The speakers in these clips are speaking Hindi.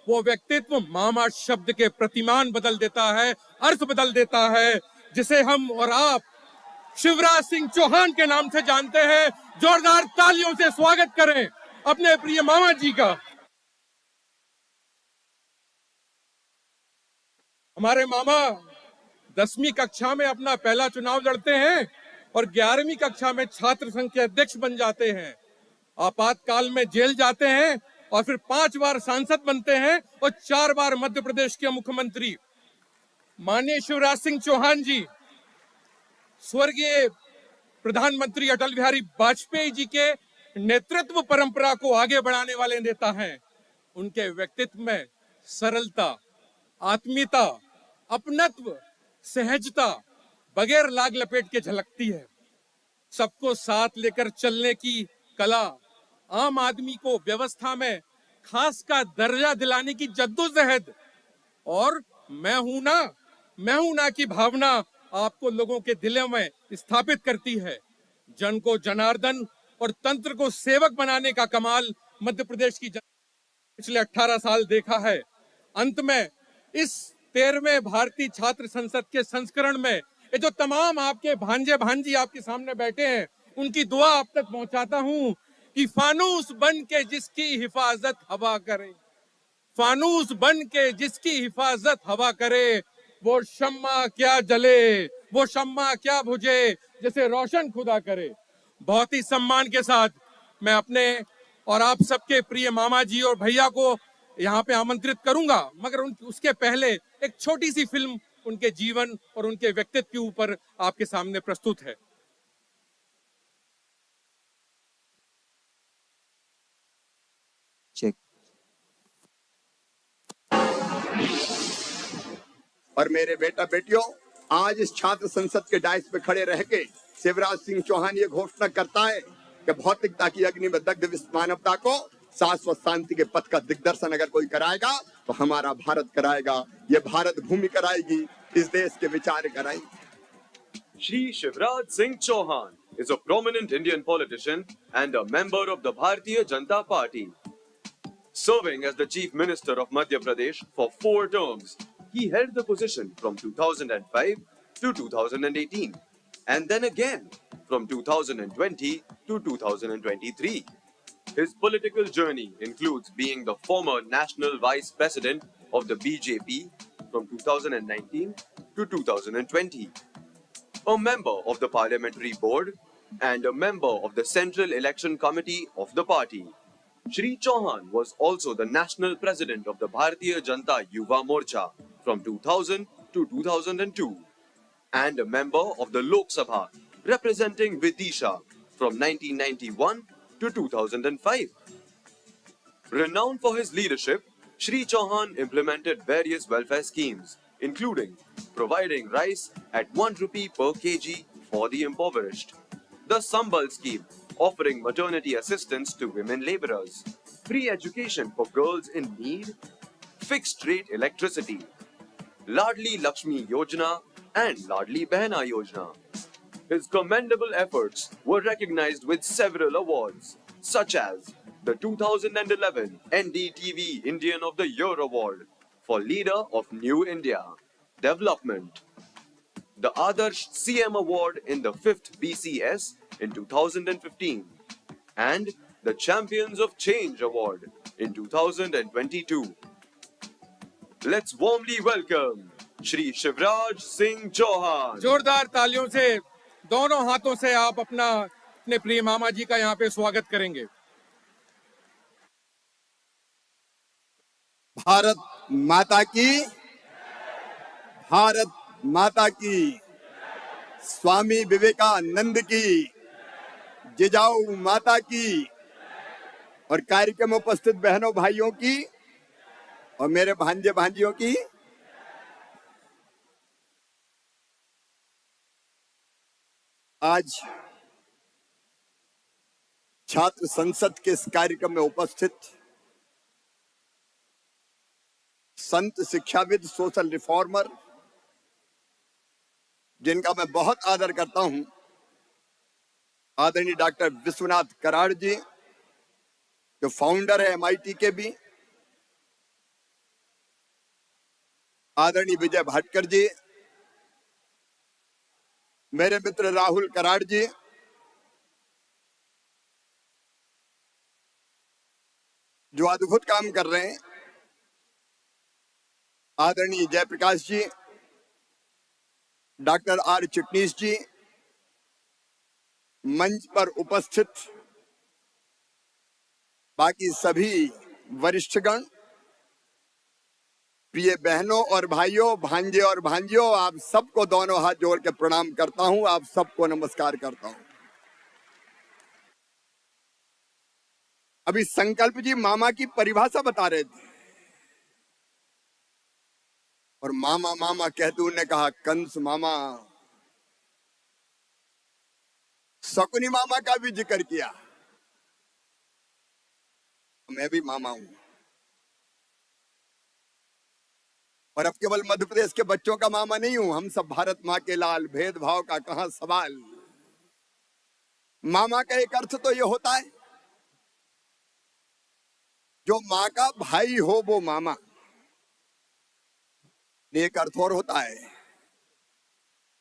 वो व्यक्तित्व मामा शब्द के प्रतिमान बदल देता है, अर्थ बदल देता है, जिसे हम और आप शिवराज सिंह चौहान के नाम से जानते हैं। जोरदार तालियों से स्वागत करें अपने प्रिय मामा जी का। हमारे मामा 10वीं कक्षा में अपना पहला चुनाव लड़ते हैं और 11वीं कक्षा में छात्र संघ के अध्यक्ष बन जाते हैं। आपातकाल में जेल जाते हैं और फिर 5 बार सांसद बनते हैं और 4 बार मध्य प्रदेश के मुख्यमंत्री। माननीय शिवराज सिंह चौहान जी स्वर्गीय प्रधानमंत्री अटल बिहारी वाजपेयी जी के नेतृत्व परंपरा को आगे बढ़ाने वाले नेता हैं। उनके व्यक्तित्व में सरलता, आत्मीयता, अपनत्व, सहजता बगैर लाग लपेट के झलकती है। सबको साथ लेकर चलने की कला, आम आदमी को व्यवस्था में खास का दर्जा दिलाने की जद्दोजहद और मैं हूं ना की भावना आपको लोगों के दिलों में स्थापित करती है। जन को जनार्दन और तंत्र को सेवक बनाने का कमाल मध्य प्रदेश की पिछले 18 साल देखा है। अंत में इस 13वें भारतीय छात्र संसद के संस्करण में ये जो तमाम आपके भांजे भांजी आपके सामने बैठे हैं, उनकी दुआ आप तक पहुंचाता हूं कि फानूस बन के जिसकी हिफाजत हवा करे, फानूस बन के जिसकी हिफाजत हवा करे, वो शम्मा क्या जले, वो शम्मा क्या बुझे, जैसे रोशन खुदा करे। बहुत ही सम्मान के साथ मैं अपने और आप सबके प्रिय मामा जी और भैया को यहाँ पे आमंत्रित करूंगा, मगर उसके पहले एक छोटी सी फिल्म उनके जीवन और उनके व्यक्तित्व के ऊपर आपके सामने प्रस्तुत है। चेक। और मेरे बेटा बेटियों, आज इस छात्र संसद के डायस पे खड़े रह के शिवराज सिंह चौहान ये घोषणा करता है कि भौतिकता की अग्नि में दग्ध विश्व मानवता को शाश्वत शांति के पथ का दिग्दर्शन अगर कोई कराएगा तो हमारा भारत कराएगा। ये भारत भूमि कराएगी, इस देश के विचार कराएंगे। Shri Shivraj Singh Chauhan is a prominent Indian politician and a member of the Bharatiya Janata Party. Serving as the Chief Minister of Madhya Pradesh for 4 terms, he held the position from 2005 to 2018 and then again from 2020 to 2023. His political journey includes being the former National Vice President of the BJP from 2019 to 2020, a member of the Parliamentary Board and a member of the Central Election Committee of the party. Shri Chauhan was also the National President of the Bharatiya Janata Yuva Morcha from 2000 to 2002 and a member of the Lok Sabha representing Vidisha from 1991 to 2005. Renowned for his leadership, Shri Chauhan implemented various welfare schemes, including providing rice at 1 rupee per kg for the impoverished, the Sambal scheme offering maternity assistance to women labourers, free education for girls in need, fixed rate electricity, Ladli Lakshmi Yojana and Ladli Behna Yojana. His commendable efforts were recognized with several awards, such as the 2011 NDTV Indian of the Year Award for Leader of New India Development, the Adarsh CM Award in the 5th BCS in 2015, and the Champions of Change Award in 2022. Let's warmly welcome Shri Shivraj Singh Chauhan. जोरदार तालियों से दोनों हाथों से आप अपने प्रिय मामा जी का यहाँ पे स्वागत करेंगे। भारत माता की, भारत माता की, स्वामी विवेकानंद की, जिजाऊ माता की और कार्यक्रम उपस्थित बहनों भाइयों की और मेरे भांजे भांजियों की। आज छात्र संसद के इस कार्यक्रम में उपस्थित संत शिक्षाविद, सोशल रिफॉर्मर, जिनका मैं बहुत आदर करता हूं, आदरणीय डॉक्टर विश्वनाथ कराड़ जी, जो फाउंडर है MIT के भी, आदरणीय विजय भाटकर जी, मेरे मित्र राहुल कराड़ जी, जो अद्भुत काम कर रहे हैं, आदरणीय जयप्रकाश जी, डॉक्टर आर चिटनीस जी, मंच पर उपस्थित बाकी सभी वरिष्ठगण, प्रिय बहनों और भाइयों, भांजे और भांजियों, आप सबको दोनों हाथ जोड़ के प्रणाम करता हूं, आप सबको नमस्कार करता हूं। अभी संकल्प जी मामा की परिभाषा बता रहे थे और मामा मामा कहते उन्होंने कहा कंस मामा, शकुनी मामा का भी जिक्र किया। मैं भी मामा हूं और अब केवल मध्य प्रदेश के बच्चों का मामा नहीं हूं, हम सब भारत माँ के लाल, भेदभाव का कहां सवाल। मामा का एक अर्थ तो ये होता है, जो माँ का भाई हो वो मामा। एक अर्थ और होता है,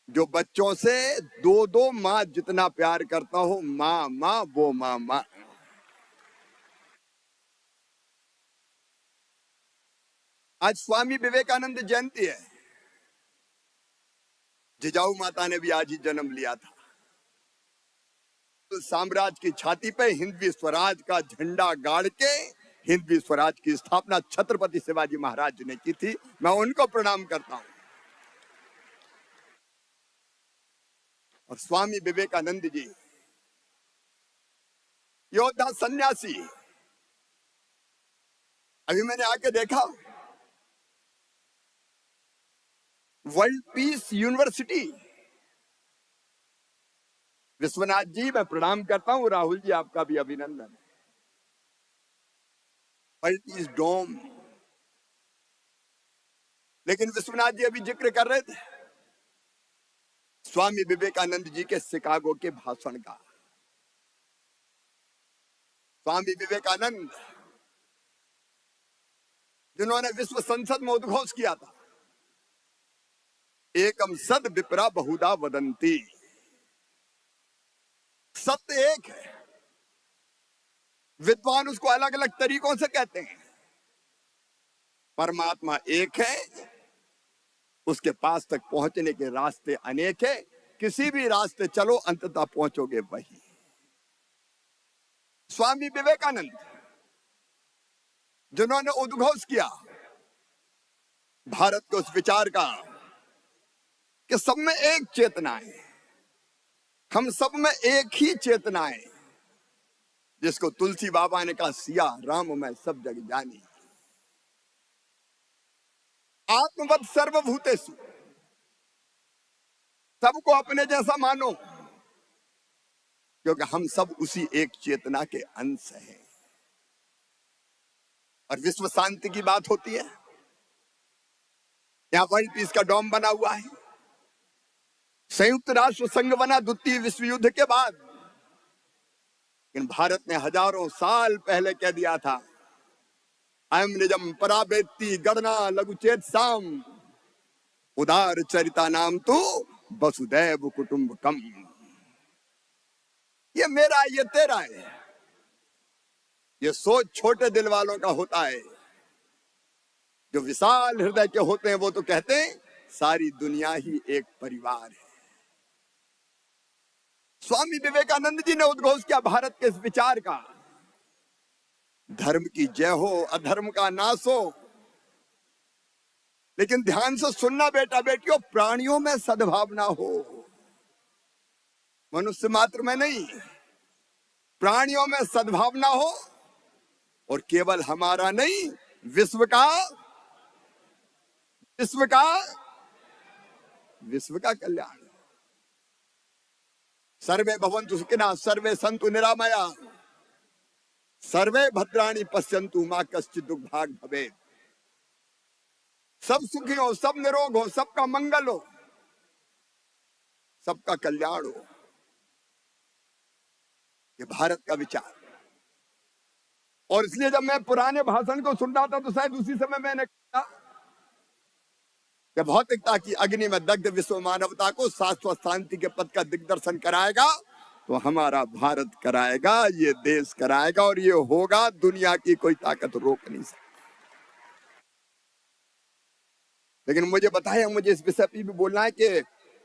जो बच्चों से दो दो माँ जितना प्यार करता हो, माँ माँ वो मामा। आज स्वामी विवेकानंद जयंती है। जिजाऊ माता ने भी आज ही जन्म लिया था। तो साम्राज्य की छाती पे हिंदवी स्वराज का झंडा गाड़ के हिंदवी स्वराज की स्थापना छत्रपति शिवाजी महाराज ने की थी। मैं उनको प्रणाम करता हूं। और स्वामी विवेकानंद जी योद्धा सन्यासी, अभी मैंने आके देखा world peace university. Vishwanath ji मैं प्रणाम करता हूं, राहुल जी आपका भी अभिनंदन। वर्ल्ड पीस डोम, लेकिन विश्वनाथ जी अभी जिक्र कर रहे थे स्वामी विवेकानंद जी के शिकागो के भाषण का। स्वामी विवेकानंद जिन्होंने विश्व संसद में उद्घोष किया था, एकम सद विप्रा बहुधा वदंती, सत्य एक है, विद्वान उसको अलग अलग तरीकों से कहते हैं। परमात्मा एक है, उसके पास तक पहुंचने के रास्ते अनेक है, किसी भी रास्ते चलो अंततः पहुंचोगे वही। स्वामी विवेकानंद जिन्होंने उद्घोष किया भारत के उस विचार का कि सब में एक चेतना है, हम सब में एक ही चेतना है, जिसको तुलसी बाबा ने कहा सिया राम मैं सब जग जानी। आत्मवत सर्वभूतेषु, सबको अपने जैसा मानो, क्योंकि हम सब उसी एक चेतना के अंश हैं। और विश्व शांति की बात होती है, यहां वर्ल्ड पीस का डोम बना हुआ है। संयुक्त राष्ट्र संघ बना द्वितीय विश्व युद्ध के बाद, लेकिन भारत ने हजारों साल पहले कह दिया था अयम निजम परावेत्ति गणना लघुचेत साम उदार चरिता नाम तो वसुदैव कुटुंबकम। ये मेरा ये तेरा है, ये सोच छोटे दिल वालों का होता है। जो विशाल हृदय के होते हैं वो तो कहते हैं सारी दुनिया ही एक परिवार है। स्वामी विवेकानंद जी ने उद्घोष किया भारत के इस विचार का, धर्म की जय हो अधर्म का नाश हो। लेकिन ध्यान से सुनना बेटा बेटियों, प्राणियों में सद्भावना हो, मनुष्य मात्र में नहीं, प्राणियों में सद्भावना हो। और केवल हमारा नहीं, विश्व का कल्याण। सर्वे भवन्तु सुखिनः, सर्वे सन्तु निरामया, सर्वे भद्राणि पश्यन्तु मा कश्चित् दुर्भाग् भवेत्। सब सुखी हो, सब निरोग हो, सबका मंगल हो, सबका कल्याण हो। ये भारत का विचार। और इसलिए जब मैं पुराने भाषण को सुन रहा था तो शायद उसी समय मैंने कहा कि भौतिकता की अग्नि में दग्ध विश्व मानवता को शाश्वत शांति के पद का दिग्दर्शन कराएगा, तो हमारा भारत कराएगा, ये देश कराएगा, और ये होगा, दुनिया की कोई ताकत रोक नहीं सकती। लेकिन मुझे बताया, मुझे इस विषय पर भी बोलना है कि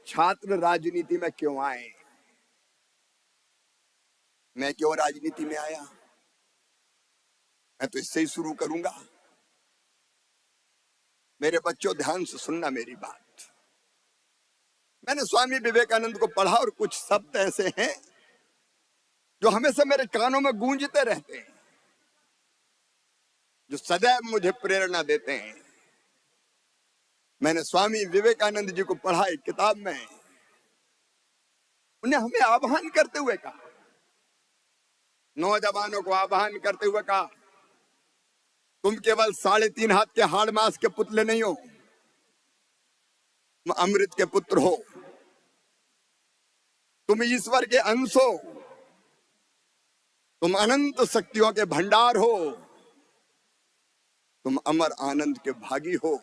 छात्र राजनीति में क्यों आए। मैं क्यों राजनीति में आया, मैं तो इससे ही शुरू करूंगा। मेरे बच्चों, ध्यान से सुनना मेरी बात। मैंने स्वामी विवेकानंद को पढ़ा और कुछ शब्द ऐसे हैं जो हमेशा मेरे कानों में गूंजते रहते हैं, जो सदैव मुझे प्रेरणा देते हैं। मैंने स्वामी विवेकानंद जी को पढ़ा एक किताब में, उन्हें हमें आह्वान करते हुए कहा, नौजवानों को आह्वान करते हुए कहा, तुम केवल 3.5 हाथ के हाड़ मांस के पुतले नहीं हो, तुम अमृत के पुत्र हो, तुम ईश्वर के अंश हो, तुम अनंत शक्तियों के भंडार हो, तुम अमर आनंद के भागी हो।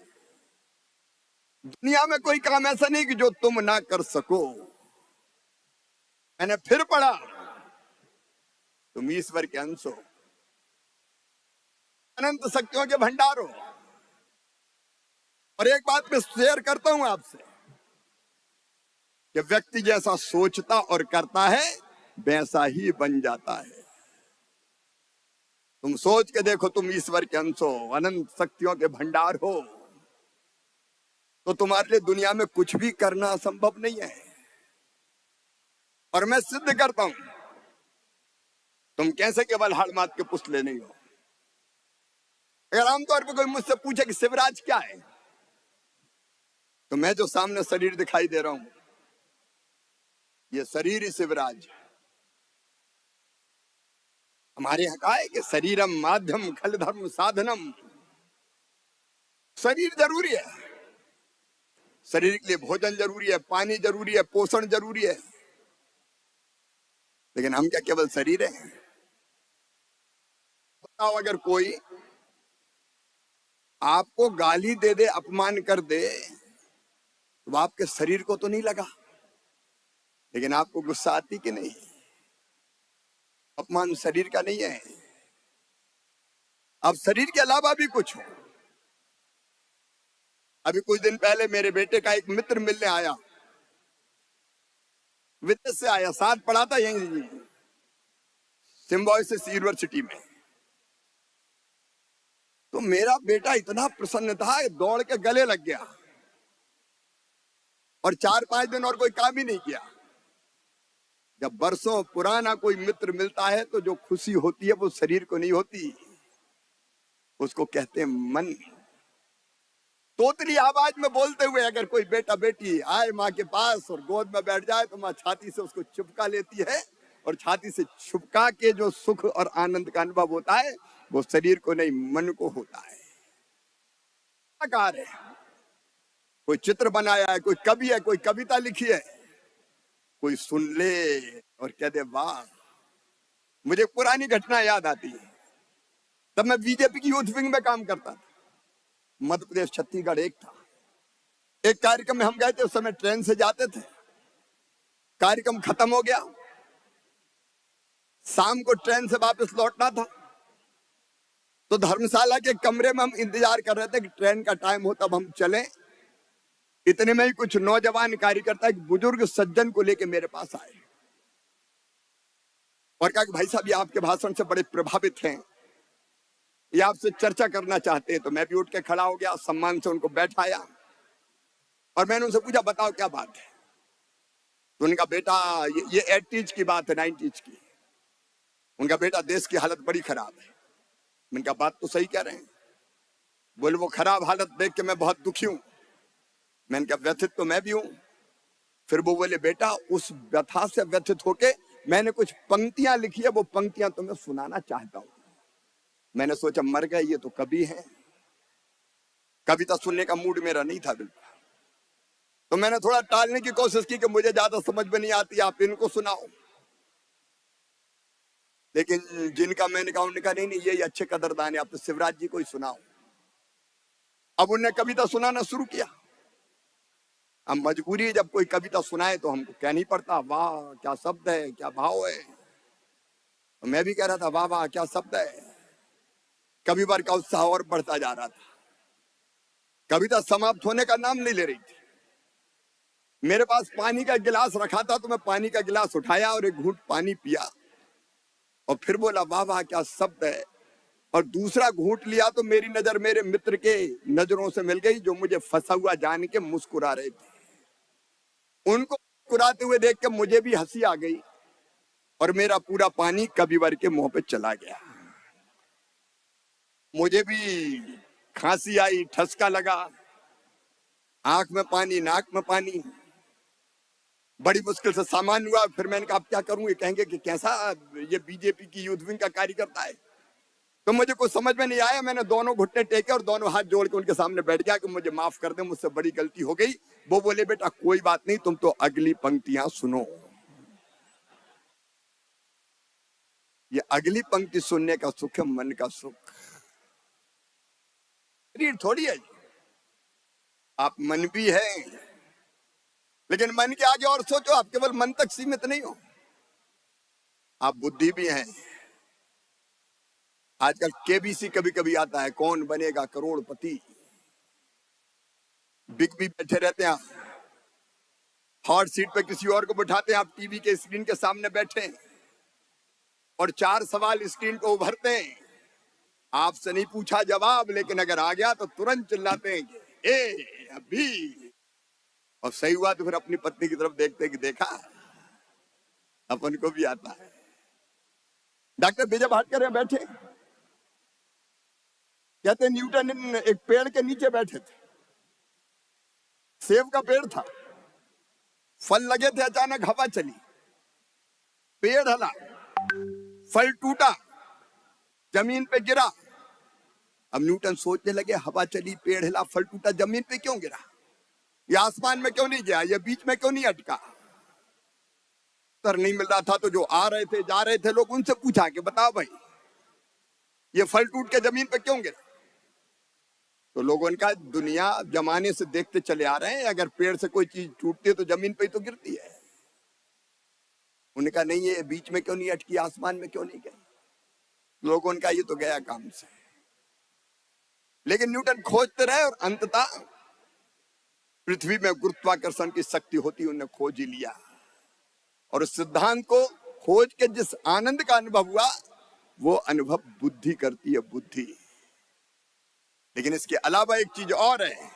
दुनिया में कोई काम ऐसा नहीं कि जो तुम ना कर सको। मैंने फिर पढ़ा, तुम ईश्वर के अंश हो, अनंत शक्तियों के भंडार हो। और एक बात मैं शेयर करता हूं आपसे कि व्यक्ति जैसा सोचता और करता है वैसा ही बन जाता है। तुम सोच के देखो, तुम ईश्वर के अंश हो, अनंत शक्तियों के भंडार हो, तो तुम्हारे लिए दुनिया में कुछ भी करना असंभव नहीं है। और मैं सिद्ध करता हूं, तुम कैसे केवल हाड़ मात के पुतले नहीं हो। अगर आमतौर पर कोई मुझसे पूछे कि शिवराज क्या है, तो मैं जो सामने शरीर दिखाई दे रहा हूं, ये शरीर ही शिवराज है। हमारे यहां कहा है कि शरीरम माध्यम खल धर्म साधनम। शरीर जरूरी है, शरीर के लिए भोजन जरूरी है, पानी जरूरी है, पोषण जरूरी है। लेकिन हम क्या केवल शरीर है? बताओ, अगर कोई आपको गाली दे दे, अपमान कर दे, तो आपके शरीर को तो नहीं लगा, लेकिन आपको गुस्सा आती कि नहीं? अपमान शरीर का नहीं है। अब शरीर के अलावा भी कुछ हो। अभी कुछ दिन पहले मेरे बेटे का एक मित्र मिलने आया, विदेश से आया, साथ पढ़ा था यहीं सिम्बायोसिस यूनिवर्सिटी में। तो मेरा बेटा इतना प्रसन्न था, दौड़ के गले लग गया, और 4-5 दिन और कोई काम ही नहीं किया। जब बरसों पुराना कोई मित्र मिलता है तो जो खुशी होती है वो शरीर को नहीं होती, उसको कहते हैं मन। तोतली आवाज में बोलते हुए अगर कोई बेटा बेटी आए माँ के पास और गोद में बैठ जाए, तो माँ छाती से उसको चुपका लेती है, और छाती से छुपका के जो सुख और आनंद का अनुभव होता है वो शरीर को नहीं, मन को होता है। कार्य है, कोई चित्र बनाया है, कोई कवि है, कोई कविता लिखी है, कोई सुन ले और कह दे वाह। मुझे पुरानी घटना याद आती है। तब मैं बीजेपी की यूथ विंग में काम करता था, मध्य प्रदेश छत्तीसगढ़ एक था। एक कार्यक्रम में हम गए थे, उस समय ट्रेन से जाते थे। कार्यक्रम खत्म हो गया, शाम को ट्रेन से वापस लौटना था, तो धर्मशाला के कमरे में हम इंतजार कर रहे थे कि ट्रेन का टाइम हो तब हम चलें। इतने में ही कुछ नौजवान कार्यकर्ता एक बुजुर्ग सज्जन को लेके मेरे पास आए और कहा कि भाई साहब, ये आपके भाषण से बड़े प्रभावित हैं, ये आपसे चर्चा करना चाहते हैं। तो मैं भी उठ के खड़ा हो गया, सम्मान से उनको बैठाया, और मैंने उनसे पूछा बताओ क्या बात है। तो उनका बेटा, ये 80s की बात है, 90s की, उनका बेटा देश की हालत बड़ी खराब है। मैंने कहा बात तो सही कह रहे हैं। बोले वो खराब हालत देख के मैं बहुत दुखी हूं। मैंने कहा व्यथित तो मैं भी हूं। फिर वो बोले बेटा, उस व्यथा से व्यथित होके मैंने कुछ पंक्तियां लिखी है, वो पंक्तियां तुम्हें सुनाना चाहता हूं। मैंने सोचा मर गए ये तो कवि है, कविता सुनने का मूड मेरा नहीं था बिल्कुल। तो मैंने थोड़ा टालने की कोशिश की कि मुझे ज्यादा समझ में नहीं आती, आप इनको सुनाओ। लेकिन जिनका मैंने कहा, उन्होंने कहा नहीं ये अच्छे कदरदान है, आप तो शिवराज जी को ही सुनाओ। अब उन्हें कविता सुनाना शुरू किया। अब मजबूरी है, जब कोई कविता सुनाए तो हमको कहना ही पड़ता, वाह क्या शब्द है, क्या भाव है। तो मैं भी कह रहा था, वाह वाह क्या शब्द है। कविवर का उत्साह और बढ़ता जा रहा था। कविता समाप्त होने का नाम नहीं ले रही थी। मेरे पास पानी का गिलास रखा था, तो मैं पानी का गिलास उठाया और एक घूंट पानी पिया और फिर बोला, वाह वाह क्या शब्द है। और दूसरा घूंट लिया तो मेरी नजर मेरे मित्र के नजरों से मिल गई, जो मुझे फंसा हुआ जान के मुस्कुरा रहे थे। उनको मुस्कुराते हुए देख के मुझे भी हंसी आ गई और मेरा पूरा पानी कविवर के मुंह पे चला गया। मुझे भी खांसी आई, ठसका लगा, आंख में पानी, नाक में पानी, बड़ी मुश्किल से सामान हुआ। फिर मैंने कहा अब क्या करूं, ये कहेंगे कि कैसा ये बीजेपी की यूथ विंग का कार्यकर्ता है। तो मुझे कुछ समझ में नहीं आया। मैंने दोनों घुटने टेके और दोनों हाथ जोड़ के उनके सामने बैठ गया कि मुझे माफ कर दे, मुझसे बड़ी गलती हो गई। वो बोले, बेटा कोई बात नहीं, तुम तो अगली पंक्तियां सुनो। ये अगली पंक्ति सुनने का सुख है, मन का सुख। शरीर थोड़ी है, आप मन भी है, लेकिन मन के आगे और सोचो। आप केवल मन तक सीमित नहीं हो, आप बुद्धि भी हैं। आजकल केबीसी कभी कभी आता है, कौन बनेगा करोड़पति। बिग बी बैठे रहते हैं, हॉट सीट पे किसी और को बिठाते हैं, आप टीवी के स्क्रीन के सामने बैठे और 4 सवाल स्क्रीन को उभरते हैं। आपसे नहीं पूछा जवाब, लेकिन अगर आ गया तो तुरंत चिल्लाते हैं कि ए अभी। और सही हुआ तो फिर अपनी पत्नी की तरफ देखते हैं कि देखा, अपन को भी आता है। डॉक्टर विजय भाटकर बैठे, कहते न्यूटन एक पेड़ के नीचे बैठे थे, सेब का पेड़ था, फल लगे थे, अचानक हवा चली, पेड़ हला, फल टूटा, जमीन पे गिरा। अब न्यूटन सोचने लगे, हवा चली, पेड़ हिला, फल टूटा, जमीन पे क्यों गिरा, ये आसमान में क्यों नहीं गया, ये बीच में क्यों नहीं अटका। उत्तर नहीं मिल रहा था। तो जो आ रहे थे, जा रहे थे लोग, उनसे पूछा कि बताओ भाई, ये फल टूट के जमीन पे क्यों गिरा। तो लोगों ने कहा, दुनिया जमाने से देखते चले आ रहे हैं, अगर पेड़ से कोई चीज टूटती है तो जमीन पे ही तो गिरती है। उन्होंने कहा नहीं, ये बीच में क्यों नहीं अटकी, आसमान में क्यों नहीं गई। लोगों ने कहा ये तो गया काम से। लेकिन न्यूटन खोजते रहे और अंततः पृथ्वी में गुरुत्वाकर्षण की शक्ति होती, उन्हें खोज ही लिया। और उस सिद्धांत को खोज के जिस आनंद का अनुभव हुआ, वो अनुभव बुद्धि करती है, बुद्धि। लेकिन इसके अलावा एक चीज और है,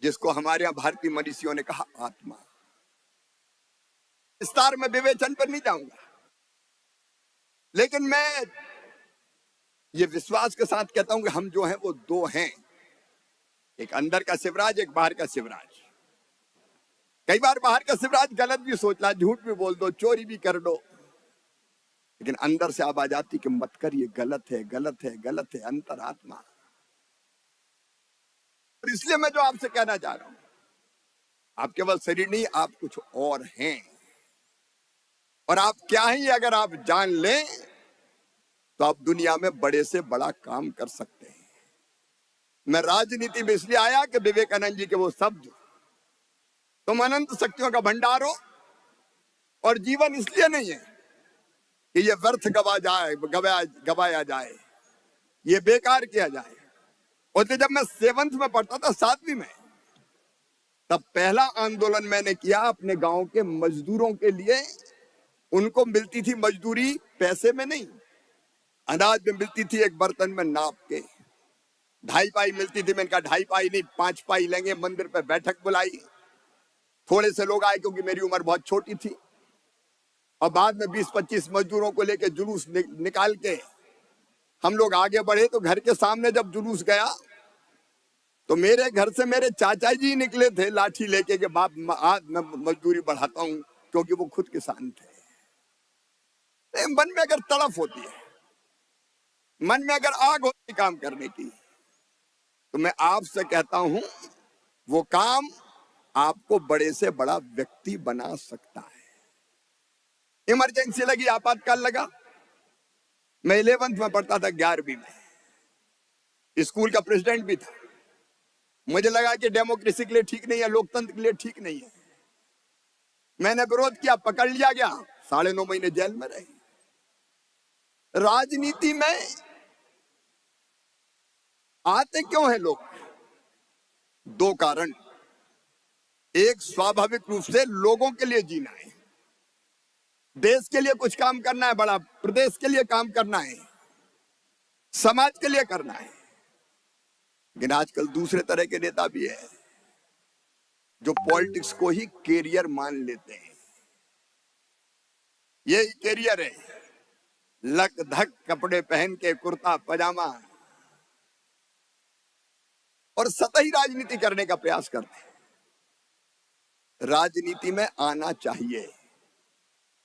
जिसको हमारे यहां भारतीय मनीषियों ने कहा आत्मा। विस्तार में विवेचन पर नहीं जाऊंगा, लेकिन मैं ये विश्वास के साथ कहता हूं कि हम जो हैं वो 2 हैं, एक अंदर का शिवराज, एक बाहर का शिवराज। कई बार बाहर का शिवराज गलत भी सोच ला, झूठ भी बोल दो, चोरी भी कर दो, लेकिन अंदर से आवाज आती कि मत कर, ये गलत है, गलत है, गलत है, अंतरात्मा। और इसलिए मैं जो आपसे कहना चाह रहा हूं, आप केवल शरीर नहीं, आप कुछ और हैं। और आप क्या हैं, अगर आप जान लें तो आप दुनिया में बड़े से बड़ा काम कर सकते हैं। मैं राजनीति में इसलिए आया कि विवेकानंद जी के वो शब्द, तुम अनंत शक्तियों का भंडार हो, और जीवन इसलिए नहीं है कि ये व्यर्थ गवाया जाए, ये बेकार किया जाए। और तो जब मैं 7th में पढ़ता था, 7वीं में, तब पहला आंदोलन मैंने किया अपने गांव के मजदूरों के लिए। उनको मिलती थी मजदूरी पैसे में नहीं, अनाज में मिलती थी, एक बर्तन में नाप के 2.5 पाई मिलती थी। मैंने कहा 2.5 पाई नहीं, 5 पाई लेंगे। मंदिर पे बैठक बुलाई, थोड़े से लोग आए क्योंकि मेरी उम्र बहुत छोटी थी। और बाद में 20-25 मजदूरों को लेके जुलूस निकाल के हम लोग आगे बढ़े। तो घर के सामने जब जुलूस गया, तो मेरे घर से मेरे चाचा जी निकले थे लाठी लेके कि बाप आज मैं मजदूरी बढ़ाता हूं, क्योंकि वो खुद किसान थे। मन में अगर तड़फ होती है, मन में अगर आग होती काम करने की, तो मैं आपसे कहता हूं वो काम आपको बड़े से बड़ा व्यक्ति बना सकता है। इमरजेंसी लगी, आपातकाल लगा। मैं 11th में पढ़ता था, 11वीं में, स्कूल का प्रेसिडेंट भी था। मुझे लगा कि डेमोक्रेसी के लिए ठीक नहीं है, लोकतंत्र के लिए ठीक नहीं है। मैंने विरोध किया, पकड़ लिया गया, 9.5 महीने जेल में रहे। राजनीति में आते क्यों हैं लोग? 2 कारण। एक, स्वाभाविक रूप से लोगों के लिए जीना है, देश के लिए कुछ काम करना है, बड़ा प्रदेश के लिए काम करना है, समाज के लिए करना है। लेकिन आजकल दूसरे तरह के नेता भी है जो पॉलिटिक्स को ही कैरियर मान लेते हैं। यही कैरियर है, लक धक कपड़े पहन के कुर्ता पजामा और सतही राजनीति करने का प्रयास करते हैं। राजनीति में आना चाहिए,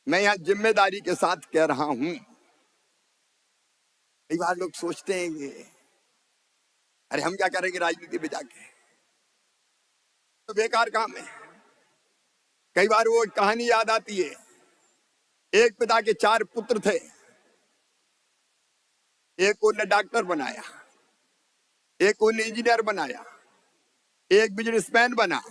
मैं यहां जिम्मेदारी के साथ कह रहा हूं। कई बार लोग सोचते हैं कि अरे हम क्या करेंगे राजनीति में जाके, तो बेकार काम है। कई बार वो कहानी याद आती है, एक पिता के 4 पुत्र थे, एक को ने डॉक्टर बनाया, एक को ने इंजीनियर बनाया, एक बिजनेसमैन बना।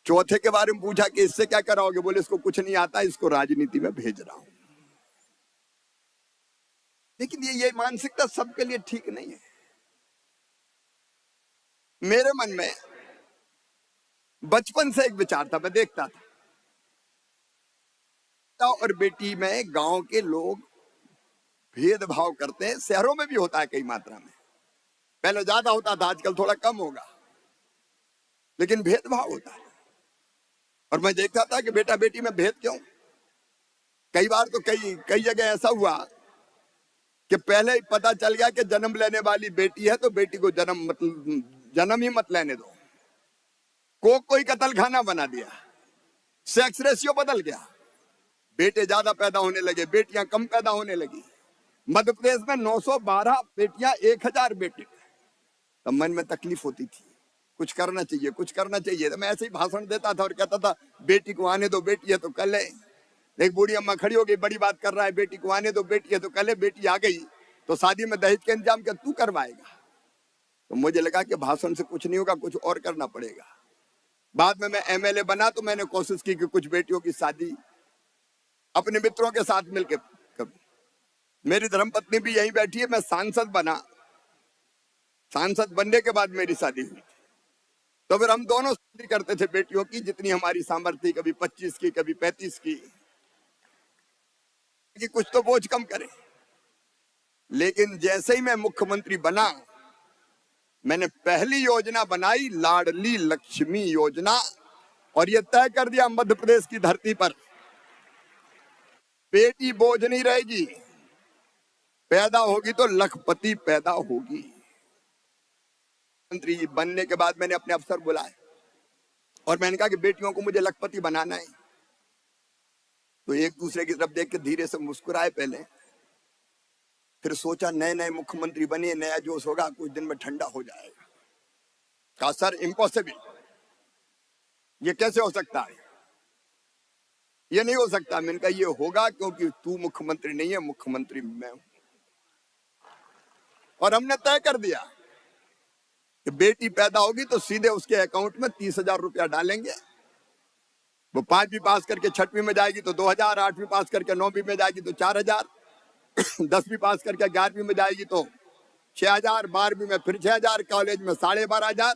चौथे के बारे में पूछा कि इससे क्या कराओगे? बोले इसको कुछ नहीं आता, इसको राजनीति में भेज रहा हूं। लेकिन ये मानसिकता सबके लिए ठीक नहीं है। मेरे मन में बचपन से एक विचार था, मैं देखता था और बेटी में गांव के लोग भेदभाव करते हैं। शहरों में भी होता है कई मात्रा में, पहले ज्यादा होता था, आजकल थोड़ा कम होगा, लेकिन भेदभाव होता है। और मैं देखता था कि बेटा बेटी में भेद क्यों? कई बार तो कई जगह ऐसा हुआ कि पहले ही पता चल गया कि जन्म लेने वाली बेटी है तो बेटी को जन्म ही मत लेने दो। कोई कत्ल खाना बना दिया, सेक्स रेशियो बदल गया, बेटे ज्यादा पैदा होने लगे, बेटियां कम पैदा होने लगी। मध्य प्रदेश में 912 बेटियां 1000 बेटे। तब मन में तकलीफ होती थी, कुछ करना चाहिए, कुछ करना चाहिए। तो मैं ऐसे ही भाषण देता था और कहता था बेटी को आने दो, बेटी है तो कल है। एक बूढ़ी अम्मा खड़ी हो गई, बड़ी बात कर रहा है, बेटी को आने दो, बेटी है तो कल है। बेटी आ गई तो शादी में दहेज का इंतजाम क्या तू करवाएगा? तो मुझे लगा कि भाषण से कुछ नहीं होगा, कुछ और करना पड़ेगा। बाद में मैं एमएलए बना तो मैंने कोशिश की कि कुछ बेटियों की शादी अपने मित्रों के साथ मिलकर करूं। मेरी धर्मपत्नी भी यहीं बैठी है, मैं सांसद बना, सांसद बनने के बाद मेरी शादी हुई। तो फिर हम दोनों शादी करते थे बेटियों की, जितनी हमारी सामर्थ्य, कभी 25 की, कभी 35 की, कि कुछ तो बोझ कम करें। लेकिन जैसे ही मैं मुख्यमंत्री बना, मैंने पहली योजना बनाई लाडली लक्ष्मी योजना, और यह तय कर दिया मध्य प्रदेश की धरती पर बेटी बोझ नहीं रहेगी, पैदा होगी तो लखपति पैदा होगी। मंत्री बनने के बाद मैंने अपने अफसर बुलाए और मैंने कहा कि बेटियों को मुझे लखपति बनाना है। तो एक दूसरे की तरफ देख के धीरे से मुस्कुराए पहले, फिर सोचा नए नए मुख्यमंत्री बने, नया जोश होगा, कुछ दिन में ठंडा हो जाएगा। कहा सर इम्पॉसिबल, ये कैसे हो सकता है, ये नहीं हो सकता। मैंने कहा ये होगा क्योंकि तू मुख्यमंत्री नहीं है, मुख्यमंत्री मैं हूं। और हमने तय कर दिया कि बेटी पैदा होगी तो सीधे उसके अकाउंट में 30,000 रुपया डालेंगे। वो 5वीं पास करके 6वीं में जाएगी तो 2,000, 8वीं पास करके 9वीं में जाएगी तो 4,000, 10वीं पास करके 11वीं में जाएगी तो 6,000, 12वीं में फिर 6,000, कॉलेज में 12,500,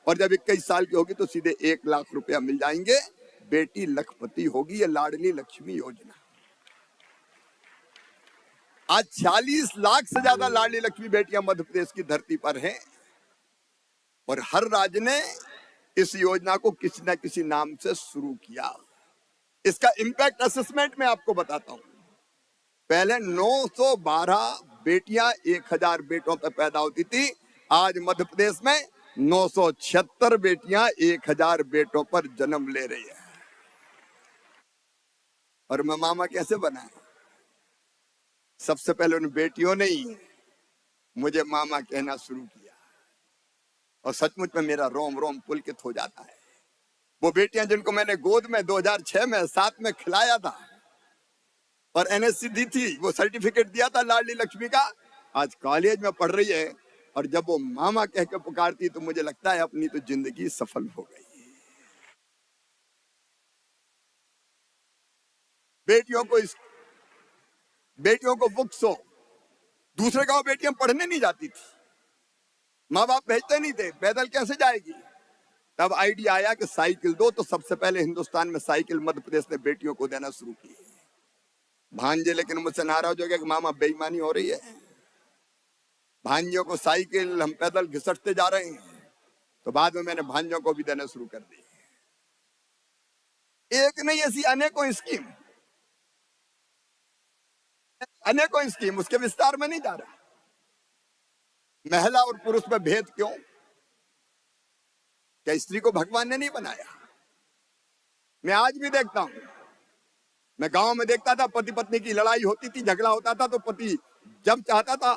और जब 21 साल की होगी तो सीधे 1 लाख रुपया मिल जाएंगे। बेटी लखपति होगी। ये लाडली लक्ष्मी योजना। आज 40 लाख से ज्यादा लाडली लक्ष्मी बेटियां मध्य प्रदेश की धरती पर हैं, और हर राज्य ने इस योजना को किसी न किसी नाम से शुरू किया। इसका इंपैक्ट असेसमेंट में आपको बताता हूं। पहले 912 बेटियां 1000 बेटों पर पैदा होती थी, आज मध्य प्रदेश में 976 बेटियां 1000 बेटों पर जन्म ले रही है। और मैं मामा कैसे बना? सबसे पहले उन बेटियों ने ही मुझे मामा कहना शुरू किया, और सचमुच में मेरा रोम रोम पुलकित हो जाता है। वो बेटियां जिनको मैंने गोद में 2006 में 7 में खिलाया था और एनएससी दी थी, वो सर्टिफिकेट दिया था लाडली लक्ष्मी का, आज कॉलेज में पढ़ रही है और जब वो मामा कह के पुकारती तो मुझे लगता है अपनी तो जिंदगी सफल हो गई। बेटियों को बुक्स हो, दूसरे गांव बेटियां पढ़ने नहीं जाती थी, माँ बाप भेजते नहीं थे, पैदल कैसे जाएगी। तब आइडिया आया कि साइकिल दो, तो सबसे पहले हिंदुस्तान में साइकिल मध्य प्रदेश ने बेटियों को देना शुरू की। भांजे लेकिन मुझसे नाराज हो गया कि मामा बेईमानी हो रही है, भांजियों को साइकिल, हम पैदल घिसटते जा रहे हैं। तो बाद में मैंने भांजों को भी देना शुरू कर दी। एक नहीं, ऐसी अनेकों स्कीम, उसके विस्तार में नहीं जा रहा। महिला और पुरुष में भेद क्यों? क्या स्त्री को भगवान ने नहीं बनाया? मैं आज भी देखता हूं, मैं गांव में देखता था, पति पत्नी की लड़ाई होती थी, झगड़ा होता था, तो पति जब चाहता था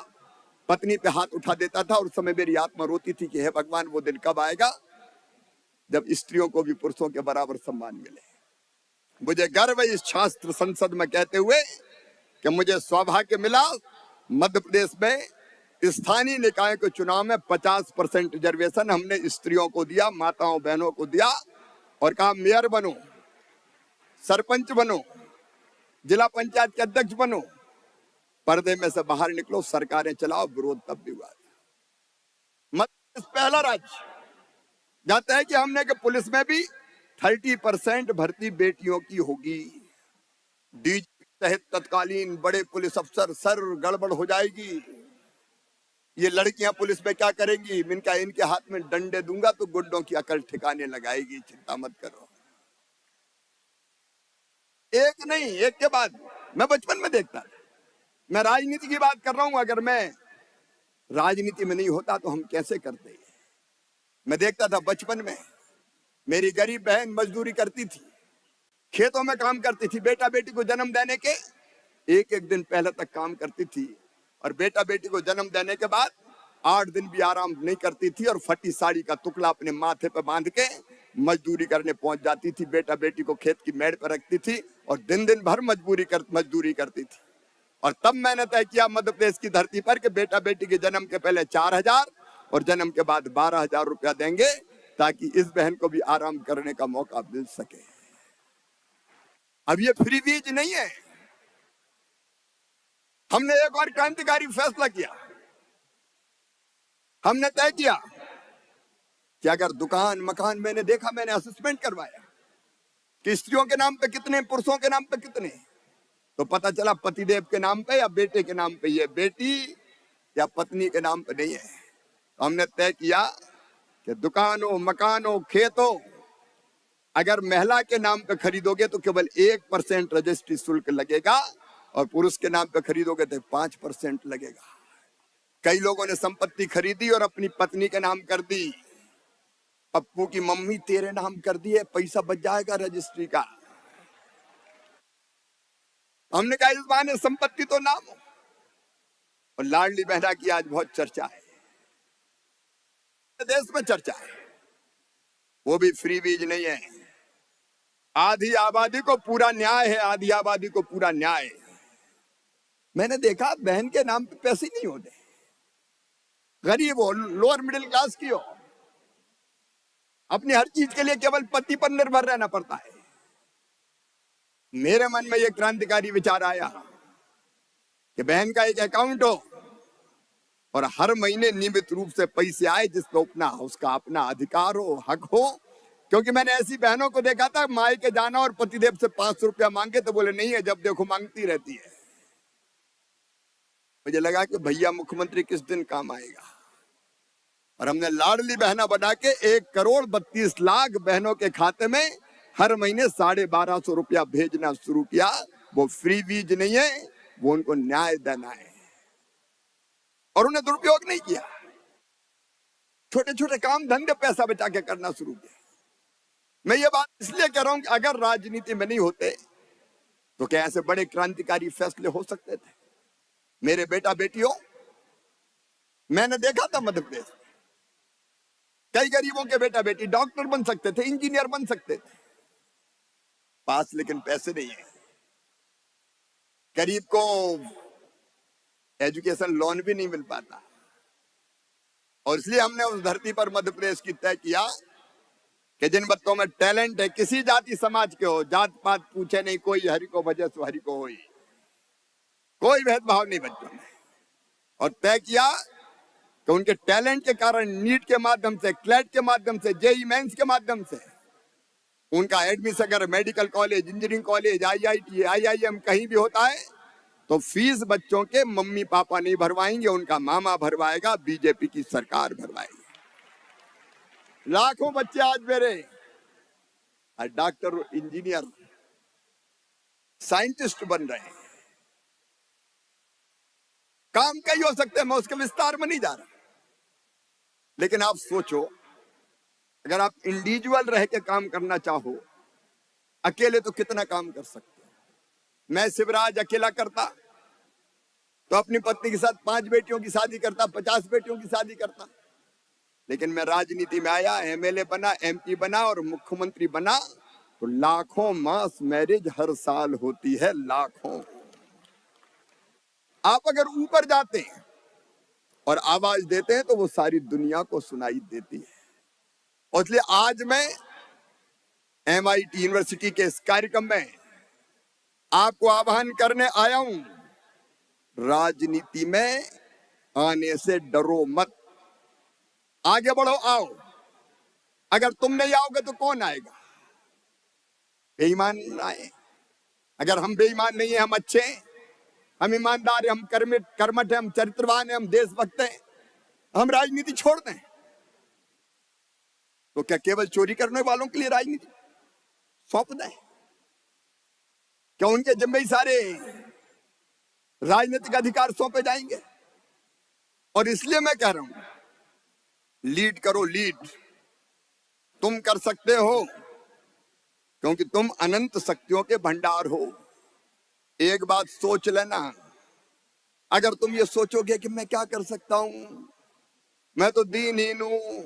पत्नी पे हाथ उठा देता था, और उस समय मेरी आत्मा रोती थी कि हे भगवान, वो दिन कब आएगा जब स्त्रियों को भी पुरुषों के बराबर सम्मान मिले। मुझे गर्व है इस छात्र संसद में कहते हुए कि मुझे सौभाग्य मिला मध्य प्रदेश में स्थानीय निकाय के चुनाव में 50% रिजर्वेशन हमने स्त्रियों को दिया, माताओं बहनों को दिया, और कहा मेयर बनो, सरपंच बनो, जिला पंचायत के अध्यक्ष बनो, पर्दे में से बाहर निकलो, सरकारें चलाओ। विरोध तब भी हुआ। मध्य प्रदेश पहला राज्य जाता है कि हमने कि पुलिस में भी 30% भर्ती बेटियों की होगी। डीजीपी सहित तत्कालीन बड़े पुलिस अफसर, सर गड़बड़ हो जाएगी, ये लड़कियां पुलिस में क्या करेंगी, इनके हाथ में डंडे दूंगा तो गुंडों की अकल ठिकाने लगाएगी, चिंता मत करो। एक नहीं, एक के बाद मैं बचपन में देखता था। मैं राजनीति की बात कर रहा हूं, अगर मैं राजनीति में नहीं होता तो हम कैसे करते। मैं देखता था बचपन में, मेरी गरीब बहन मजदूरी करती थी, खेतों में काम करती थी, बेटा बेटी को जन्म देने के एक दिन पहले तक काम करती थी, और बेटा बेटी को जन्म देने के बाद 8 दिन भी आराम नहीं करती थी, और फटी साड़ी का टुकड़ा अपने माथे पे बांध के मजदूरी करने पहुंच जाती थी। बेटा बेटी को खेत की मेड़ पर रखती थी और दिन भर मजदूरी करती थी। और तब मैंने तय किया मध्य प्रदेश की धरती पर कि बेटा बेटी के जन्म के पहले 4000 और जन्म के बाद 12,000 रुपया देंगे, ताकि इस बहन को भी आराम करने का मौका मिल सके। अब ये फ्री बीज नहीं है। हमने एक और क्रांतिकारी फैसला किया। हमने तय किया कि अगर दुकान मकान, मैंने असेसमेंट करवाया कि स्त्रियों के नाम पे कितने, पुरुषों के नाम पे कितने, तो पता चला पतिदेव के नाम पे या बेटे के नाम पे, ये बेटी या पत्नी के नाम पे नहीं है। तो हमने तय किया कि दुकानों, मकानों, खेतों, अगर महिला के नाम पे खरीदोगे तो केवल 1% रजिस्ट्री शुल्क लगेगा, और पुरुष के नाम पे खरीदोगे तो 5% लगेगा। कई लोगों ने संपत्ति खरीदी और अपनी पत्नी के नाम कर दी। पप्पू की मम्मी तेरे नाम कर दी है, पैसा बच जाएगा रजिस्ट्री का। हमने कहा इस बहाने संपत्ति तो नाम हो। और लाडली बहना की आज बहुत चर्चा है, देश में चर्चा है, वो भी फ्री बीज नहीं है। आधी आबादी को पूरा न्याय है, आधी आबादी को पूरा न्याय। मैंने देखा बहन के नाम पे पैसे नहीं होते, गरीब हो, लोअर मिडिल क्लास की हो, अपनी हर चीज के लिए केवल पति पर निर्भर रहना पड़ता है। मेरे मन में यह क्रांतिकारी विचार आया कि बहन का एक अकाउंट हो और हर महीने नियमित रूप से पैसे आए, जिसको उसका अपना अधिकार हो, हक हो। क्योंकि मैंने ऐसी बहनों को देखा था, माई के जाना और पतिदेव से 500 रुपया मांगे तो बोले नहीं है, जब देखो मांगती रहती है। मुझे लगा कि भैया मुख्यमंत्री किस दिन काम आएगा। और हमने लाडली बहना बना के 1,32,00,000 बहनों के खाते में हर महीने 1250 रुपया भेजना शुरू किया। वो फ्री बीज नहीं है, वो उनको न्याय देना है, और उन्हें दुरुपयोग नहीं किया। छोटे छोटे काम धंधे पैसा बचा के करना शुरू किया। मैं ये बात इसलिए कह रहा हूं कि अगर राजनीति में नहीं होते तो क्या ऐसे बड़े क्रांतिकारी फैसले हो सकते थे। मेरे बेटा बेटियों, मैंने देखा था मध्य प्रदेश में कई गरीबों के बेटा बेटी डॉक्टर बन सकते थे, इंजीनियर बन सकते थे, पास लेकिन पैसे नहीं है। गरीब को एजुकेशन लोन भी नहीं मिल पाता। और इसलिए हमने उस धरती पर मध्य प्रदेश की तय किया कि जिन बच्चों में टैलेंट है, किसी जाति समाज के हो, जात पात पूछे नहीं, कोई हरि को भजे सो हरि को होई, कोई भेदभाव नहीं बच्चों में। और तय किया कि उनके टैलेंट के कारण नीट के माध्यम से, क्लैट के माध्यम से, जेई मेंस के माध्यम से उनका एडमिशन अगर medical college, engineering college, IIT, IIM कहीं भी होता है तो फीस बच्चों के मम्मी पापा नहीं भरवाएंगे, उनका मामा भरवाएगा, बीजेपी की सरकार भरवाएगी। लाखों बच्चे आज मेरे डॉक्टर, इंजीनियर, साइंटिस्ट बन रहे हैं। काम कई हो सकते हैं, मैं उसके विस्तार में नहीं जा रहा, लेकिन आप सोचो, अगर आप इंडिविजुअल रह के काम करना चाहो, अकेले तो कितना काम कर सकते हो। मैं शिवराज अकेला करता तो अपनी पत्नी के साथ 5 बेटियों की शादी करता, 50 बेटियों की शादी करता। लेकिन मैं राजनीति में आया, एमएलए बना, एमपी बना और मुख्यमंत्री बना, तो लाखों मास मैरिज हर साल होती है, लाखों। आप अगर ऊपर जाते हैं और आवाज देते हैं तो वो सारी दुनिया को सुनाई देती है। और इसलिए आज मैं MIT यूनिवर्सिटी के इस कार्यक्रम में आपको आह्वान करने आया हूं, राजनीति में आने से डरो मत, आगे बढ़ो, आओ। अगर तुम नहीं आओगे तो कौन आएगा? बेईमान आए। अगर हम बेईमान नहीं है, हम अच्छे हैं, हम ईमानदार हैं, हम कर्मठ हैं, हम चरित्रवान हैं, हम देशभक्त हैं, हम राजनीति छोड़ दें तो क्या केवल चोरी करने वालों के लिए राजनीति सौंप दें? क्या उनके जिम्मे ही सारे राजनीतिक अधिकार सौंपे जाएंगे? और इसलिए मैं कह रहा हूं, लीड करो, लीड। तुम कर सकते हो क्योंकि तुम अनंत शक्तियों के भंडार हो। एक बात सोच लेना, अगर तुम ये सोचोगे कि मैं क्या कर सकता हूं, मैं तो दीनहीन हूं,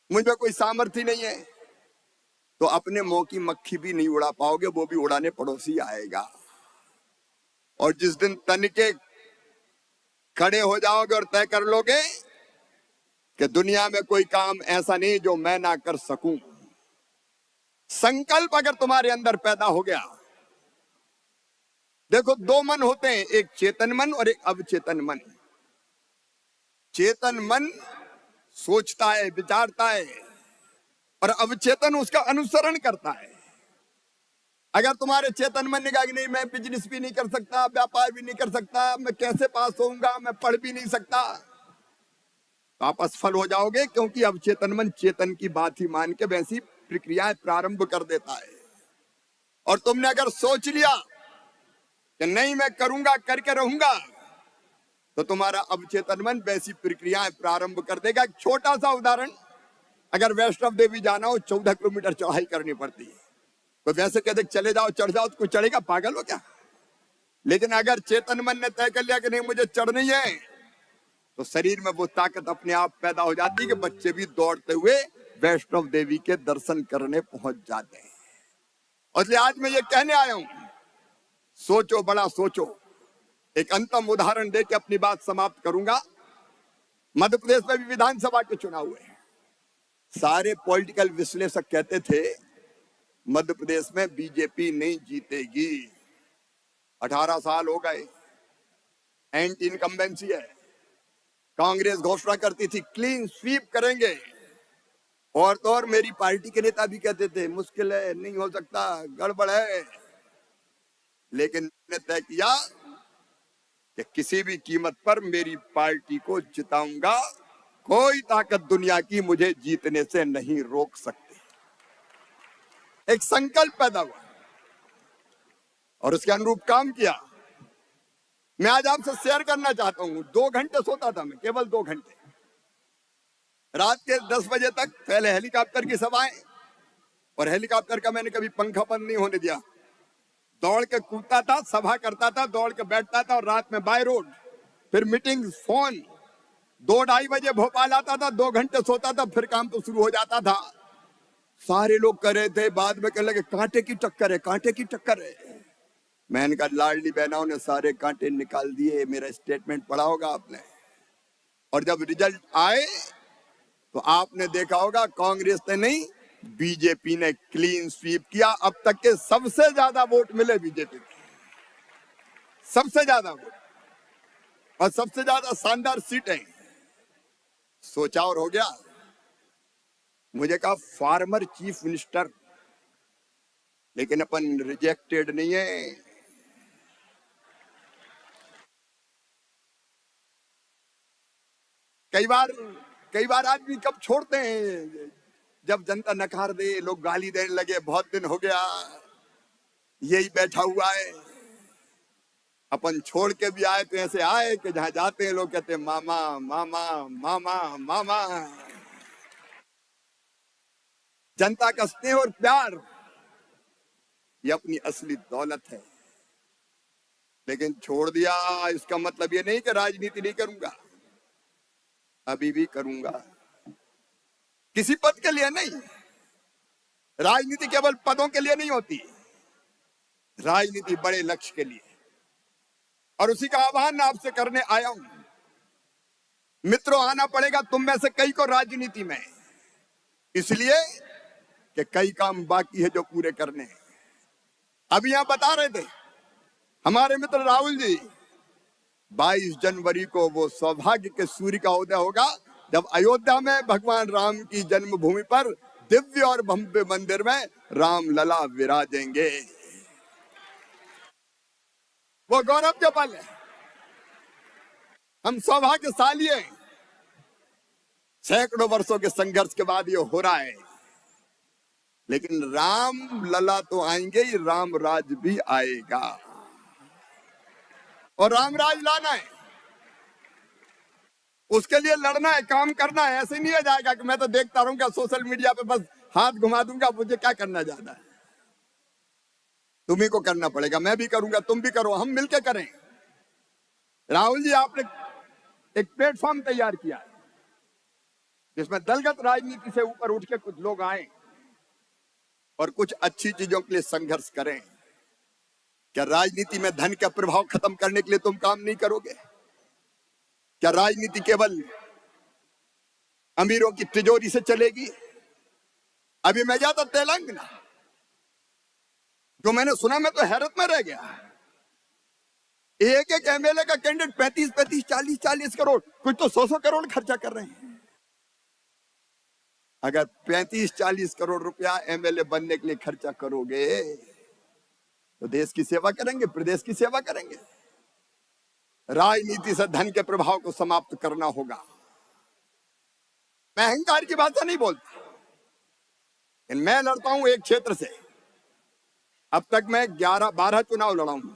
मुझ में कोई सामर्थ्य नहीं है, तो अपने मुंह की मक्खी भी नहीं उड़ा पाओगे, वो भी उड़ाने पड़ोसी आएगा। और जिस दिन तनिके खड़े हो जाओगे और तय कर लोगे कि दुनिया में कोई काम ऐसा नहीं जो मैं ना कर सकूं, संकल्प अगर तुम्हारे अंदर पैदा हो गया। देखो, 2 मन होते हैं, एक चेतन मन और एक अवचेतन मन। चेतन मन सोचता है, विचारता है, और अवचेतन उसका अनुसरण करता है। अगर तुम्हारे चेतन मन ने कहा कि नहीं, मैं बिजनेस भी नहीं कर सकता, व्यापार भी नहीं कर सकता, मैं कैसे पास होऊंगा, मैं पढ़ भी नहीं सकता, तो आप असफल हो जाओगे, क्योंकि अवचेतन मन चेतन की बात ही मान के वैसी प्रक्रियाएं प्रारंभ कर देता है। और तुमने अगर सोच लिया कि नहीं मैं करूंगा, करके रहूंगा, तो तुम्हारा अवचेतन मन वैसी प्रक्रियाएं प्रारंभ कर देगा। एक छोटा सा उदाहरण, अगर वैष्णव देवी जाना हो, 14 किलोमीटर चढ़ाई करनी पड़ती है, तो वैसे कहते चले जाओ, चढ़ जाओ, तो कोई चढ़ेगा? पागल हो क्या? लेकिन अगर चेतन मन ने तय कर लिया कि नहीं मुझे चढ़नी है, तो शरीर में वो ताकत अपने आप पैदा हो जाती है कि बच्चे भी दौड़ते हुए वैष्णव देवी के दर्शन करने पहुंच जाते हैं। और इसलिए आज मैं ये कहने आया हूं, सोचो, बड़ा सोचो। एक अंतिम उदाहरण देकर अपनी बात समाप्त करूंगा। मध्य प्रदेश में भी विधानसभा के चुनाव हुए। सारे पॉलिटिकल विश्लेषक कहते थे मध्य प्रदेश में बीजेपी नहीं जीतेगी। 18 साल हो गए, एंटी इनकम्बेंसी है। कांग्रेस घोषणा करती थी क्लीन स्वीप करेंगे, और तो और मेरी पार्टी के नेता भी कहते थे मुश्किल है, नहीं हो सकता, गड़बड़ है। लेकिन मैंने तय किया कि किसी भी कीमत पर मेरी पार्टी को जिताऊंगा, कोई ताकत दुनिया की मुझे जीतने से नहीं रोक सकती। एक संकल्प पैदा हुआ और उसके अनुरूप काम किया। मैं आज आपसे शेयर करना चाहता हूं, 2 घंटे सोता था मैं, केवल 2 घंटे, रात के 10 बजे तक। पहले हेलीकॉप्टर की सभाएं, और हेलीकॉप्टर का मैंने कभी पंखा बंद नहीं होने दिया। दौड़ के कूदता था, सभा करता था, दौड़ के बैठता था, और रात में बाय रोड, फिर मीटिंग, फोन। 2-2:30 बजे भोपाल आता था, 2 घंटे सोता था, फिर काम तो शुरू हो जाता था। सारे लोग कर रहे थे, बाद में कहने लगे कांटे की टक्कर है, कांटे की टक्कर है। मैंने कहा लाडली बहनों ने सारे कांटे निकाल दिए। मेरा स्टेटमेंट पढ़ा होगा आपने। और जब रिजल्ट आए तो आपने देखा होगा कांग्रेस ने नहीं, बीजेपी ने क्लीन स्वीप किया। अब तक के सबसे ज्यादा वोट मिले बीजेपी को, सबसे ज्यादा वोट और सबसे ज्यादा शानदार सीटें। सोचा और हो गया। मुझे कहा फार्मर चीफ मिनिस्टर, लेकिन अपन रिजेक्टेड नहीं है। कई बार आदमी कब छोड़ते हैं, जब जनता नकार दे, लोग गाली देने लगे, बहुत दिन हो गया यही बैठा हुआ है। अपन छोड़ के भी आए तो ऐसे आए कि जहां जाते हैं लोग कहते हैं मामा मामा मामा मामा। जनता का स्नेह और प्यार ये अपनी असली दौलत है। लेकिन छोड़ दिया, इसका मतलब ये नहीं कि राजनीति नहीं करूंगा, अभी भी करूंगा। किसी पद के लिए नहीं, राजनीति केवल पदों के लिए नहीं होती, राजनीति बड़े लक्ष्य के लिए। और उसी का आह्वान आपसे करने आया हूं। मित्रों, आना पड़ेगा तुम में से कई को राजनीति में, इसलिए कि कई काम बाकी है जो पूरे करने हैं। अभी यहां बता रहे थे हमारे मित्र राहुल जी, 22 जनवरी को वो सौभाग्य के सूर्य का उदय होगा जब अयोध्या में भगवान राम की जन्मभूमि पर दिव्य और भव्य मंदिर में राम लला विराजेंगे। वो गौरव के पल है, हम सौभाग्यशाली हैं। सैकड़ों वर्षों के संघर्ष के बाद ये हो रहा है। लेकिन राम लला तो आएंगे ही, राम राज भी आएगा और राम राज लाना है। उसके लिए लड़ना है, काम करना है। ऐसे नहीं हो जाएगा कि मैं तो देखता रहूंगा सोशल मीडिया पे, बस हाथ घुमा दूंगा, मुझे क्या करना ज्यादा है। तुम्ही को करना पड़ेगा, मैं भी करूंगा, तुम भी करो, हम मिलकर करें। राहुल जी, आपने एक प्लेटफॉर्म तैयार किया है जिसमें दलगत राजनीति से ऊपर उठ के कुछ लोग आए और कुछ अच्छी चीजों के लिए संघर्ष करें। क्या राजनीति में धन का प्रभाव खत्म करने के लिए तुम काम नहीं करोगे? क्या राजनीति केवल अमीरों की तिजोरी से चलेगी? अभी मैं जाता तेलंगाना, जो मैंने सुना, मैं तो हैरत में रह गया। एक एक एमएलए का कैंडिडेट 35-35, 40-40 करोड़, कुछ तो 100-100 करोड़ खर्चा कर रहे हैं। अगर 35-40 करोड़ रुपया एमएलए बनने के लिए खर्चा करोगे तो देश की सेवा करेंगे, प्रदेश की सेवा करेंगे। राजनीति से धन के प्रभाव को समाप्त करना होगा। मैं अहंकार की भाषा नहीं बोलता, लेकिन मैं लड़ता हूं एक क्षेत्र से। अब तक मैं 11-12 चुनाव लड़ा हूं।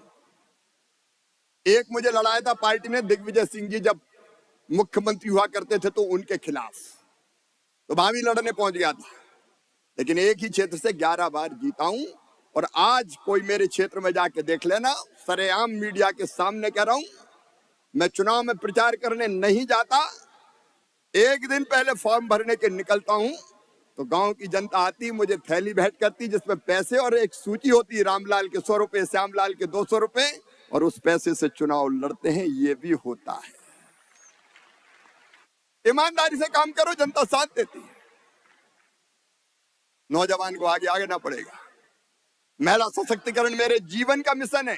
एक मुझे लड़ाया था पार्टी ने, दिग्विजय सिंह जी जब मुख्यमंत्री हुआ करते थे तो उनके खिलाफ, तो वहां भी लड़ने पहुंच गया था। लेकिन एक ही क्षेत्र से 11 बार जीता हूं। और आज कोई मेरे क्षेत्र में जाके देख लेना, सरेआम मीडिया के सामने कह रहा हूं, मैं चुनाव में प्रचार करने नहीं जाता। एक दिन पहले फॉर्म भरने के निकलता हूं तो गांव की जनता आती, मुझे थैली भेंट करती जिसमें पैसे और एक सूची होती, रामलाल के 100 रुपए, श्यामलाल के 200 रुपए, और उस पैसे से चुनाव लड़ते हैं। ये भी होता है। ईमानदारी से काम करो, जनता साथ देती है। नौजवान को आगे आना पड़ेगा। महिला सशक्तिकरण मेरे जीवन का मिशन है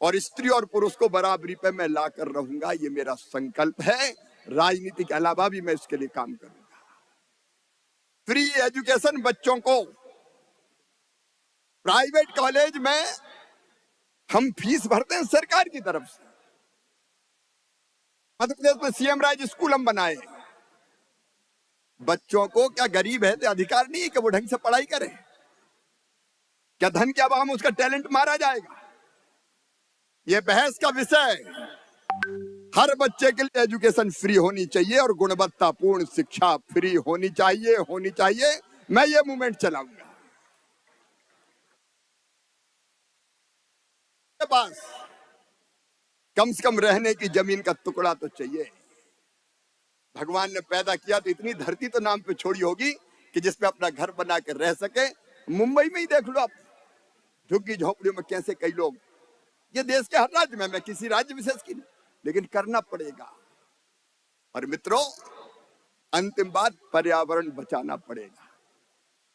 और स्त्री और पुरुष को बराबरी पे मैं लाकर रहूंगा, ये मेरा संकल्प है। राजनीति के अलावा भी मैं इसके लिए काम करूंगा। फ्री एजुकेशन बच्चों को, प्राइवेट कॉलेज में हम फीस भरते हैं सरकार की तरफ से। मध्य प्रदेश में सीएम राज स्कूल हम बनाए। बच्चों को, क्या गरीब है तो अधिकार नहीं है कि वो ढंग से पढ़ाई करे? क्या धन के अभाव में उसका टैलेंट मारा जाएगा? यह बहस का विषय। हर बच्चे के लिए एजुकेशन फ्री होनी चाहिए और गुणवत्तापूर्ण शिक्षा फ्री होनी चाहिए। मैं ये मूवमेंट चलाऊंगा। के पास कम से कम रहने की जमीन का टुकड़ा तो चाहिए। भगवान ने पैदा किया तो इतनी धरती तो नाम पे छोड़ी होगी कि जिसपे अपना घर बना कर रह सके। मुंबई में ही देख लो आप, झुग्गी झोपड़ियों में कैसे कई लोग। ये देश के हर राज्य में, मैं किसी राज्य विशेष की नहीं, लेकिन करना पड़ेगा। और मित्रों, अंतिम बात, पर्यावरण बचाना पड़ेगा।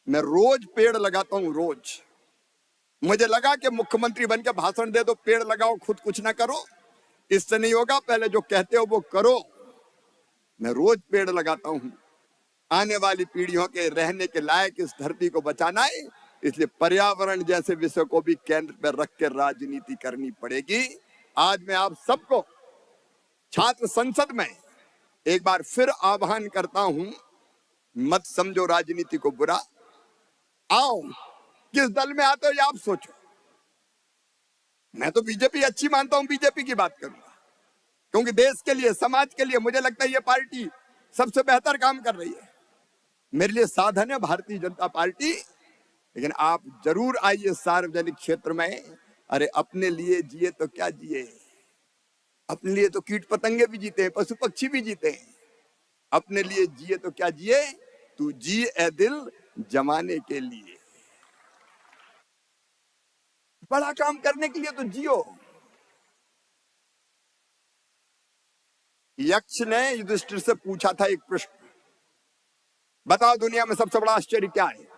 मैं रोज पेड़ लगाता हूं, रोज। मुझे लगा कि मुख्यमंत्री बनकर भाषण दे दो, पेड़ लगाओ, खुद कुछ ना करो, इससे नहीं होगा। पहले जो कहते हो वो करो। मैं रोज पेड़ लगाता हूं। आने वाली पीढ़ियों के रहने के लायक इस धरती को बचाना है, इसलिए पर्यावरण जैसे विषय को भी केंद्र पर रख कर राजनीति करनी पड़ेगी। आज मैं आप सबको छात्र संसद में एक बार फिर आह्वान करता हूं, मत समझो राजनीति को बुरा। आओ, किस दल में आते हो ये आप सोचो। मैं तो बीजेपी अच्छी मानता हूं, बीजेपी की बात करूंगा, क्योंकि देश के लिए, समाज के लिए मुझे लगता है ये पार्टी सबसे बेहतर काम कर रही है। मेरे लिए साधन है भारतीय जनता पार्टी। लेकिन आप जरूर आइए सार्वजनिक क्षेत्र में। अरे अपने लिए जिए तो क्या जिए, अपने लिए तो कीट पतंगे भी जीते हैं, पशु पक्षी भी जीते हैं। अपने लिए जिए तो क्या जिए, तू जी ए दिल जमाने के लिए। बड़ा काम करने के लिए तो जियो। यक्ष ने युधिष्ठिर से पूछा था एक प्रश्न, बताओ दुनिया में सबसे बड़ा आश्चर्य क्या है?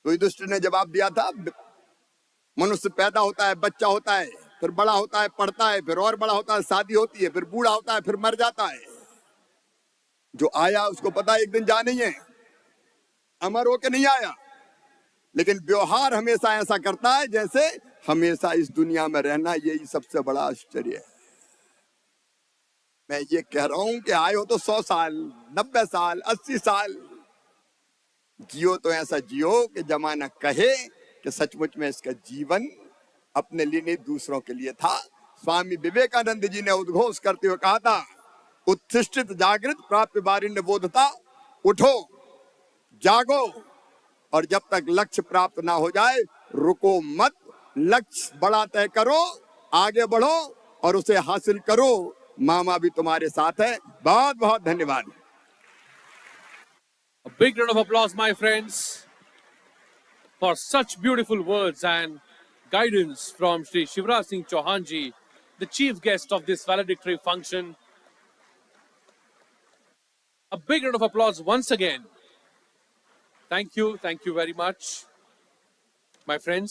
तो युधिष्ठिर ने जवाब दिया था, मनुष्य पैदा होता है, बच्चा होता है, फिर बड़ा होता है, पढ़ता है, फिर और बड़ा होता है, शादी होती है, फिर बूढ़ा होता है, फिर मर जाता है। जो आया उसको पता है एक दिन जाना ही है, अमर होके नहीं आया। लेकिन व्यवहार हमेशा ऐसा करता है जैसे हमेशा इस दुनिया में रहना, यही सबसे बड़ा आश्चर्य है। मैं ये कह रहा हूं कि आए हो तो 100 साल, 90 साल, 80 साल जियो, तो ऐसा जियो कि जमाना कहे कि सचमुच में इसका जीवन अपने लिए नहीं, दूसरों के लिए था। स्वामी विवेकानंद जी ने उद्घोष करते हुए कहा था, उत्तिष्ठित जागृत प्राप्य बारिण्य बोधता। उठो, जागो, और जब तक लक्ष्य प्राप्त ना हो जाए रुको मत। लक्ष्य बड़ा तय करो, आगे बढ़ो और उसे हासिल करो। मामा भी तुम्हारे साथ है। बहुत बहुत धन्यवाद। A big round of applause, my friends, for such beautiful words and guidance from Shri Shivraj Singh Chauhan ji, the chief guest of this valedictory function. A big round of applause once again. Thank you very much, my friends.